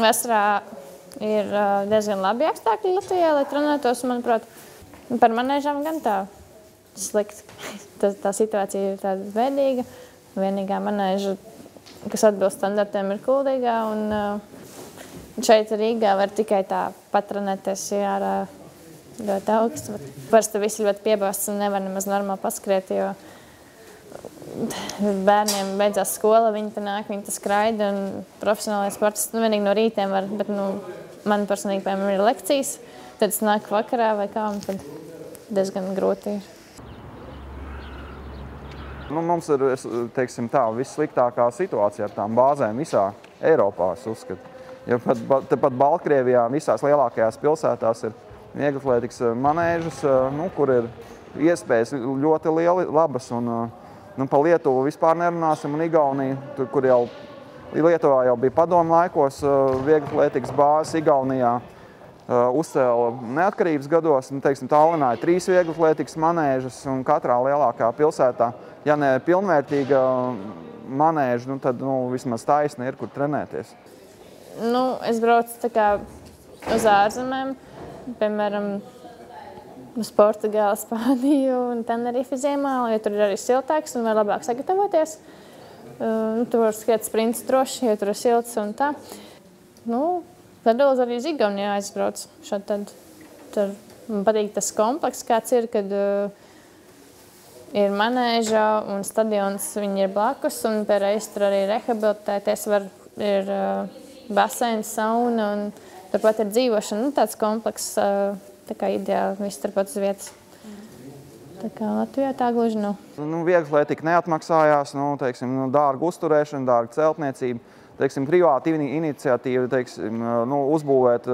Vasarā ir diezgan labi apstākļi Latvijā, lai trenētos, manuprāt. Par manēžām gan tā slikti. Tā situācija ir tāda veidīga. Vienīgā manēža, kas atbilst standartiem, ir Kuldīgā. Un šeit Rīgā var tikai tā patrenēties, ja ārā ļoti augsts. Parasti visi ļoti piebāsts un nevar nemaz normāli paskriet, jo bērniem beidzās skola, viņi te nāk, viņi te skraida, un profesionālais sports vienīgi no rītiem var, bet man personīgi, piemēram, ir lekcijas, tad es nāku vakarā vai kā, un tad diezgan grūti ir. Mums ir, teiksim tā, vissliktākā situācija ar tām bāzēm visā Eiropā, es uzskatu. Jo pat Baltkrievijā visās lielākajās pilsētās ir vieglatlētikas manēžas, kur ir iespējas ļoti lieli, labas. Par Lietuvu vispār nerunāsim, un Igauniju, kur jau Lietuvā jau bija padomu laikos vieglatlētikas bāzes, Igaunijā uzcēla neatkarības gados. Tallinā ir 3 vieglatlētikas manēžas, un katrā lielākā pilsētā, ja ne pilnvērtīga manēža, tad vismaz taisni ir, kur trenēties. Es braucu tā kā uz ārzemēm, piemēram, uz Portugāli, Spāniju un Tenerifi ziemā, jo tur ir arī siltāks un var labāk sagatavoties. Tu vari skriet sprints droši, jo tur ir silts un tā. Tad arī uz Igauniju aizbrauc. Tur man patīk tas komplekss, kāds ir, kad ir manēža un stadions, viņi ir blakus, un pie reiz tur arī rehabilitēties var, ir baseins, sauna, un turpat ir dzīvošana. Tāds komplekss, tā kā ideāli, viss turpat uz vietas. Tā kā Latvijā tā gluži nav. Vieglatlētika neatmaksājās, dārga uzturēšana, dārga celtniecība. Privāta iniciatīva, uzbūvēt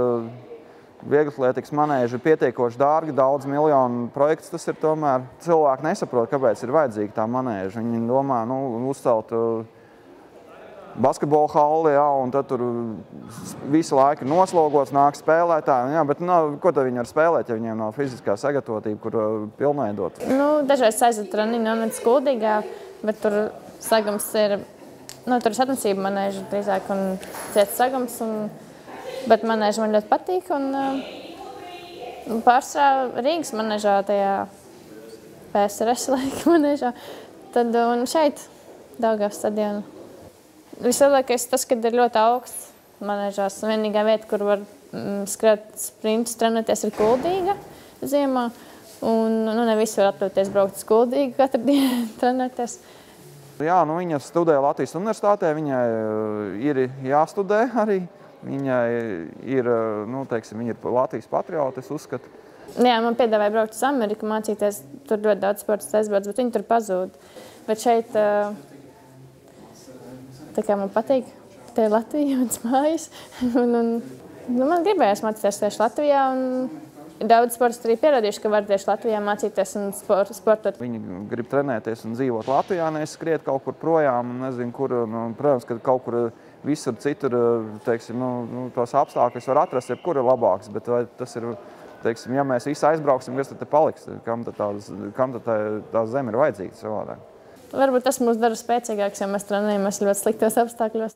vieglatlētikas manēžu ir pietiekoši dārgi, daudz miljonu projekts tas ir tomēr. Cilvēki nesaprot, kāpēc ir vajadzīga tā manēža. Viņi domā, uzcelt basketbola halli, un tad tur visu laiku ir noslogots, nāk spēlētāji. Bet ko tad viņi var spēlēt, ja viņiem nav fiziskā sagatavotība, kur pilnveidot? Dažreiz aizved treniņu nometas Kuldīgā, bet tur sagums ir, tur ir satnicība manēža drīzāk un ciets sagums, bet manēža man ļoti patīk. Pārsvarā Rīgas manēžā, tajā PSRS laika manēžā, un šeit Daugavas stadionu. Vislielākais tas, kad ir ļoti augsts manēžās. Vienīgā vieta, kur var skriet sprintus, trenēties, ir Kuldīga ziemā. Ne visi var atļauties braukt uz Kuldīgu katru dienu trenēties. Jā, viņa studē Latvijas universitātē, viņai ir jāstudē arī. Viņai ir, viņa ir Latvijas patriota, es uzskatu. Jā, man piedāvāja braukt uz Ameriku, mācīties. Tur ļoti daudz sportists aizbrauc, bet viņi tur pazūd. Bet šeit tā kā man patīk, te ir Latvija, mans mājas. Man gribējās mācīties tieši Latvijā. Daudz sportisti arī pierādījuši, ka var tieši Latvijā mācīties un sportot. Viņi grib trenēties un dzīvot Latvijā, nevis skriet kaut kur projām. Nezinu, kur, protams, ka kaut kur visur citur, tos apstākļus var atrast, jebkur ir labāks. Bet tas ir, ja mēs visi aizbrauksim, kas tad te paliks? Kam tad tā zeme ir vajadzīga savādāk? Varbūt tas mūs dara spēcīgāks, ja mēs trenējamies ļoti sliktos apstākļos.